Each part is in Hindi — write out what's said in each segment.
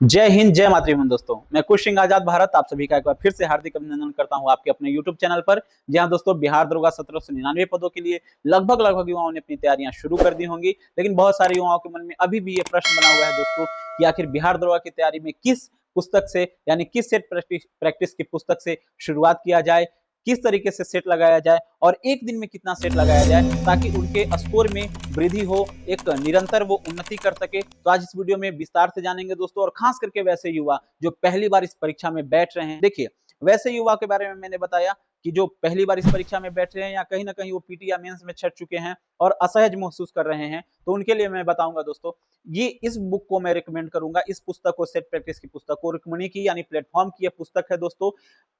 जय हिंद, जय मातृभूमि। दोस्तों, मैं कुश सिंह आजाद भारत आप सभी का एक बार फिर से हार्दिक अभिनंदन करता हूं आपके अपने YouTube चैनल पर। जहां दोस्तों बिहार दरोगा 1799 पदों के लिए लगभग युवाओं ने अपनी तैयारियां शुरू कर दी होंगी, लेकिन बहुत सारे युवाओं के मन में अभी भी ये प्रश्न बना हुआ है दोस्तों कि आखिर बिहार दरोगा की तैयारी में किस पुस्तक से यानी किस सेट प्रैक्टिस की पुस्तक से शुरुआत किया जाए, किस तरीके से सेट लगाया जाए और एक दिन में कितना सेट लगाया जाए ताकि उनके स्कोर में वृद्धि हो, एक निरंतर वो उन्नति कर सके। तो आज इस वीडियो में विस्तार से जानेंगे दोस्तों, और खास करके वैसे युवा जो पहली बार इस परीक्षा में बैठ रहे हैं। देखिए, वैसे युवा के बारे में मैंने बताया कि जो पहली बार इस परीक्षा में बैठ रहे हैं या कहीं ना कहीं वो पीटी या मेंस में छट चुके हैं और असहज महसूस कर रहे हैं, तो उनके लिए मैं बताऊंगा दोस्तों, ये इस बुक को मैं रिकमेंड करूंगा। इस पुस्तक को, सेट प्रैक्टिस की पुस्तक को, रुक्मिणी की यानी प्लेटफॉर्म की ये पुस्तक है दोस्तों।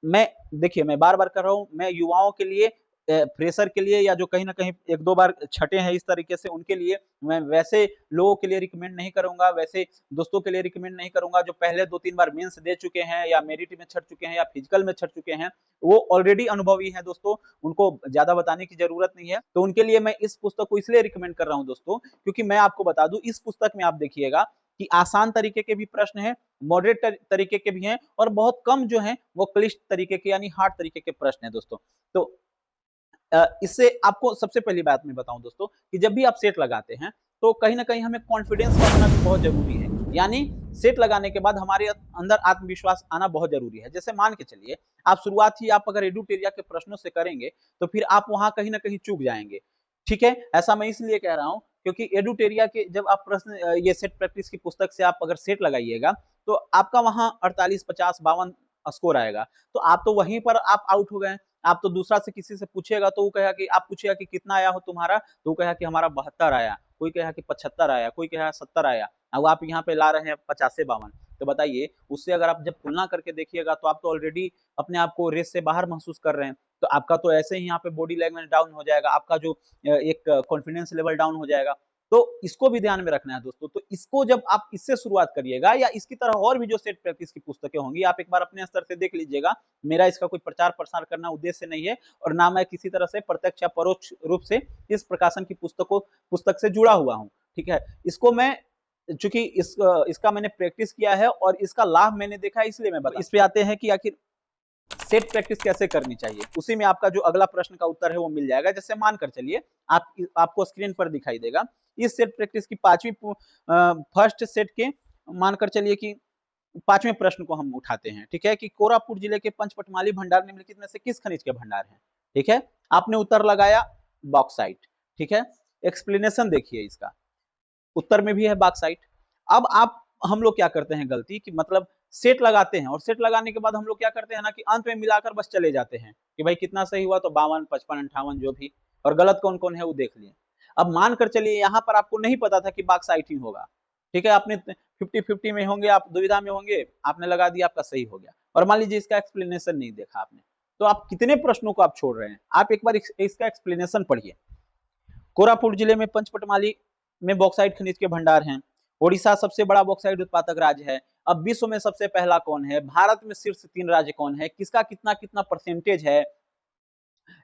मैं देखिए, मैं बार बार कर रहा हूँ, मैं युवाओं के लिए, फ्रेशर के लिए, या जो कहीं ना कहीं एक दो बार छठे हैं इस तरीके से, उनके लिए मैं वैसे लोगों के लिए रिकमेंड नहीं करूंगा, वैसे दोस्तों के लिए रिकमेंड नहीं करूंगा जो पहले 2-3 बार मेंस दे चुके हैं या मेरिट में छट चुके हैं या फिजिकल में छट चुके हैं। वो ऑलरेडी अनुभवी हैं दोस्तों, उनको ज्यादा बताने की जरूरत नहीं है। तो उनके लिए मैं इस पुस्तक को इसलिए रिकमेंड कर रहा हूं दोस्तों, क्योंकि मैं आपको बता दूं, इस पुस्तक में आप देखिएगा कि आसान तरीके के भी प्रश्न हैं, मॉडरेट तरीके के भी हैं, और बहुत कम जो है वो क्लिष्ट तरीके के यानी हार्ड तरीके के प्रश्न हैं दोस्तों। तो इससे आपको सबसे पहली बात मैं बताऊं दोस्तों कि जब भी आप सेट लगाते हैं तो कहीं ना कहीं हमें कॉन्फिडेंस का होना भी बहुत जरूरी है। यानी सेट लगाने के बाद हमारे अंदर आत्मविश्वास आना बहुत जरूरी है। जैसे मान के चलिए, आप शुरुआत ही आप अगर एडुटेरिया के प्रश्नों से करेंगे तो फिर आप वहां कहीं ना कहीं चूक जाएंगे। ठीक है, ऐसा मैं इसलिए कह रहा हूं क्योंकि एडुटेरिया के जब आप प्रश्न, ये सेट प्रैक्टिस की पुस्तक से आप अगर सेट लगाइएगा तो आपका वहां 48, 50, 52 स्कोर आएगा। तो आप तो वहीं पर आप आउट हो गए। आप तो दूसरा से किसी से पूछेगा तो वो कहेगा कि, आप पूछेगा कि कितना आया हो तुम्हारा, तो वो कहेगा कि हमारा 72 आया, कोई कहेगा कि 75 आया, कोई कहेगा 70 आया। अब आप यहाँ पे ला रहे हैं 50 से 52। तो बताइए, उससे अगर आप जब तुलना करके देखिएगा तो आप तो ऑलरेडी अपने आप को रेस से बाहर महसूस कर रहे हैं। तो आपका तो ऐसे ही यहाँ पे बॉडी लैंग्वेज डाउन हो जाएगा, आपका जो एक कॉन्फिडेंस लेवल डाउन हो जाएगा। तो इसको भी ध्यान में रखना है दोस्तों। तो इसको जब आप इससे शुरुआत करिएगा, या इसकी तरह और भी जो सेट प्रैक्टिस की पुस्तकें होंगी, आप एक बार अपने स्तर से देख लीजिएगा। मेरा इसका कोई प्रचार प्रसार करना उद्देश्य नहीं है, और ना मैं किसी तरह से प्रत्यक्ष या परोक्ष रूप से इस प्रकाशन की पुस्तक से जुड़ा हुआ हूँ। ठीक है, इसको मैं, चूंकि इसका मैंने प्रैक्टिस किया है और इसका लाभ मैंने देखा है, इसलिए मैं बता। इस पे आते हैं कि आखिर सेट प्रैक्टिस कैसे करनी चाहिए। उसी में आपका जो अगला प्रश्न का उत्तर है वो मिल जाएगा। जैसे मानकर चलिए, आपको स्क्रीन पर दिखाई देगा इस सेट प्रैक्टिस की पांचवी फर्स्ट सेट के, मानकर चलिए कि पांचवें प्रश्न को हम उठाते हैं। ठीक है, कि कोरापुट जिले के पंचपटमाली भंडार निम्नलिखित में से किस खनिज के भंडार हैं। ठीक है, आपने उत्तर लगाया बॉक्साइट। ठीक है, एक्सप्लेनेशन देखिए इसका, उत्तर में भी है बॉक्साइट। अब आप, हम लोग क्या करते हैं गलती कि मतलब सेट लगाते हैं, और सेट लगाने के बाद हम लोग क्या करते हैं ना कि अंत में मिलाकर बस चले जाते हैं कि भाई कितना सही हुआ, तो 52, 55, 58 जो भी, और गलत कौन कौन है वो देख लिए। अब मानकर चलिए यहाँ पर आपको नहीं पता था कि बॉक्साइट ही होगा। ठीक है, आपने 50-50 में होंगे, आप दुविधा में होंगे, आपने लगा दिया, आपका सही हो गया। और मान लीजिए इसका एक्सप्लेनेशन नहीं देखा आपने, तो आप कितने प्रश्नों को आप छोड़ रहे हैं। आप एक बार इसका एक्सप्लेनेशन पढ़िए। कोरापुट जिले में पंचपटमाली में बॉक्साइट खनिज के भंडार हैं। ओडिशा सबसे बड़ा बॉक्साइट उत्पादक राज्य है। अब विश्व में सबसे पहला कौन है, भारत में शीर्ष 3 राज्य कौन है, किसका कितना कितना परसेंटेज है।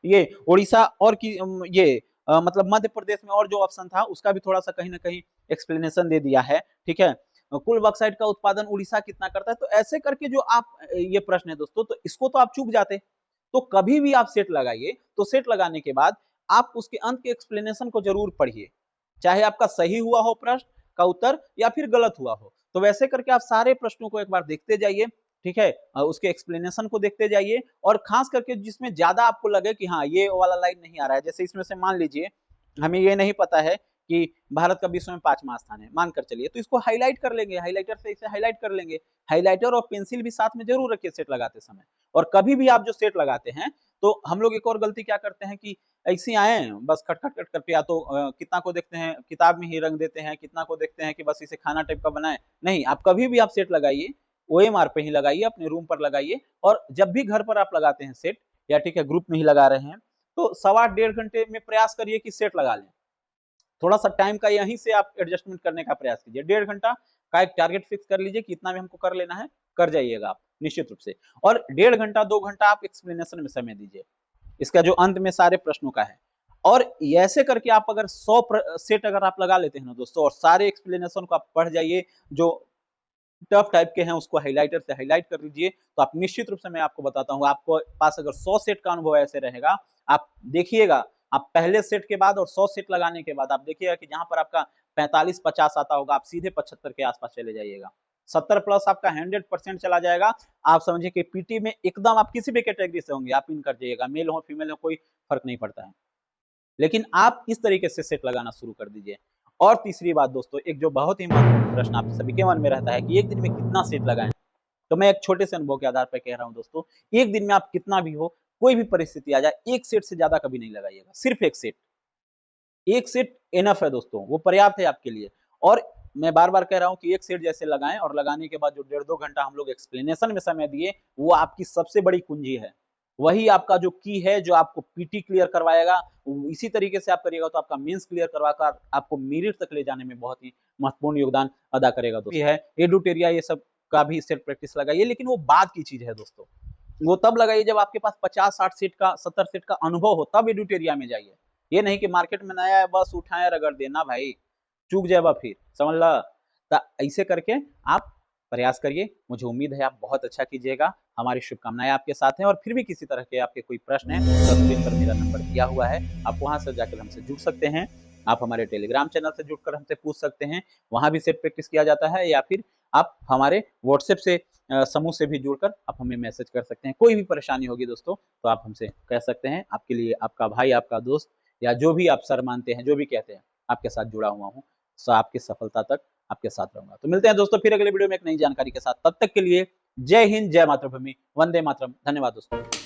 ये ओडिशा और ये मतलब मध्य प्रदेश में, और जो ऑप्शन था उसका भी थोड़ा सा कहीं ना कहीं एक्सप्लेनेशन दे दिया है। ठीक है, कुल बॉक्साइट का उत्पादन उड़ीसा कितना करता है। तो ऐसे करके जो आप, ये प्रश्न है दोस्तों, तो इसको तो आप चूक जाते। तो कभी भी आप सेट लगाइए तो सेट लगाने के बाद आप उसके अंत के एक्सप्लेनेशन को जरूर पढ़िए, चाहे आपका सही हुआ हो प्रश्न का उत्तर या फिर गलत हुआ हो। तो वैसे करके आप सारे प्रश्नों को एक बार देखते जाइए। ठीक है, उसके एक्सप्लेनेशन को देखते जाइए, और खास करके जिसमें ज्यादा आपको लगे कि हाँ ये वाला लाइन नहीं आ रहा है। जैसे इसमें से मान लीजिए हमें ये नहीं पता है कि भारत का विश्व में 5वां स्थान है, मानकर चलिए, तो इसको हाईलाइट कर लेंगे, हाईलाइटर से इसे हाईलाइट कर लेंगे। हाईलाइटर और पेंसिल भी साथ में जरूर रखिए सेट लगाते समय। और कभी भी आप जो सेट लगाते हैं, तो हम लोग एक और गलती क्या करते हैं कि ऐसे आए बस खट खट खट करके, या तो कितना को देखते हैं किताब में ही रंग देते हैं, कितना को देखते हैं कि बस इसे खाना टाइप का बनाए। नहीं, आप कभी भी आप सेट लगाइए, ओएमआर पे ही लगाइए, अपने रूम पर लगाइए। और जब भी घर पर आप लगाते हैं सेट, या ठीक है ग्रुप में ही लगा रहे हैं, तो सवा डेढ़ घंटे में प्रयास करिए कि सेट लगा लें। थोड़ा सा टाइम का यहीं से आप एडजस्टमेंट करने का प्रयास कीजिए। 1.5 घंटा का एक टारगेट फिक्स कर लीजिए कि इतना भी हमको कर लेना है, कर जाइएगा आप निश्चित रूप से। और 1.5 घंटा 2 घंटा आप एक्सप्लेनेशन में समय दीजिए, इसका जो अंत में सारे प्रश्नों का है। और ऐसे करके आप अगर 100 सेट अगर आप लगा लेते हैं ना दोस्तों, और सारे एक्सप्लेनेशन को आप पढ़ जाइए, जो टफ टाइप के हैं उसको हाइलाइटर से हाईलाइट कर लीजिए। तो आप निश्चित रूप से मैं आपको बताता हूँ, आपको पास अगर 100 सेट का अनुभव ऐसे रहेगा, आप देखिएगा, आप पहले सेट के बाद और 100 सेट लगाने के बाद आप देखिएगा कि जहाँ पर आपका 45-50 आता होगा, आप सीधे 75 के आसपास चले जाइएगा। 70 प्लस आपका 100% चला जाएगा। आप समझिए कि पीटी में एकदम आप किसी भी कैटेगरी से होंगे, आप इन कर जाइएगा, मेल हो फीमेल हो कोई फर्क नहीं पड़ता है। लेकिन आप इस तरीके से सेट लगाना शुरू कर दीजिए। और तीसरी बात दोस्तों, एक जो बहुत ही महत्वपूर्ण प्रश्न आप सभी के मन में रहता है कि एक दिन में कितना सेट लगाएं। तो मैं एक छोटे से अनुभव के आधार पर कह रहा हूं दोस्तों, एक दिन में आप कितना भी हो, कोई भी परिस्थिति आ जाए, एक सेट से ज्यादा कभी नहीं लगाइएगा, सिर्फ एक सेट। एक सेट इनफ है दोस्तों, वो पर्याप्त है आपके लिए। और मैं बार-बार कह रहा हूँ कि एक सेट जैसे लगाएँ और लगाने के बाद जो डेढ़ 2 घंटा हम लोग एक्सप्लेनेशन में समय दिए, वो आपकी सबसे बड़ी कुंजी है। वही आपका जो की है, जो आपको पीटी क्लियर करवाएगा, इसी तरीके से आप करिएगा तो आपका मेंस क्लियर करवाकर आपको मेरिट तक ले जाने में बहुत ही महत्वपूर्ण योगदान अदा करेगा दोस्तों। ये है एडुटेरिया, ये सब का भी सेट प्रैक्टिस लगाइए, लेकिन वो बाद की चीज़ है दोस्तों। वो तब लगाइए जब आपके पास 50-60 सेट का 70 सेट का अनुभव हो, तब एडुटेरिया में जाइए। ये नहीं कि मार्केट में नया है बस उठाए रगड़ देना भाई, चूक जाएगा फिर, समझ ला। ऐसे करके आप प्रयास करिए, मुझे उम्मीद है आप बहुत अच्छा कीजिएगा। हमारी शुभकामनाएं आपके साथ हैं, और फिर भी किसी तरह के आपके कोई प्रश्न हैं तो स्क्रीन पर मेरा नंबर दिया हुआ है, आप वहां से जाकर हमसे जुड़ सकते हैं। आप हमारे टेलीग्राम चैनल से जुड़कर हमसे पूछ सकते हैं, वहां भी सेट प्रैक्टिस किया जाता है, या फिर आप हमारे व्हाट्सएप से समूह से भी जुड़कर आप हमें मैसेज कर सकते हैं। कोई भी परेशानी होगी दोस्तों तो आप हमसे कह सकते हैं, आपके लिए आपका भाई, आपका दोस्त, या जो भी आप सर मानते हैं, जो भी कहते हैं, आपके साथ जुड़ा हुआ हूँ। सो आपकी सफलता तक आपके साथ रहूंगा। तो मिलते हैं दोस्तों फिर अगले वीडियो में एक नई जानकारी के साथ। तब तक के लिए जय हिंद, जय मातृभूमि, वंदे मातरम। धन्यवाद दोस्तों।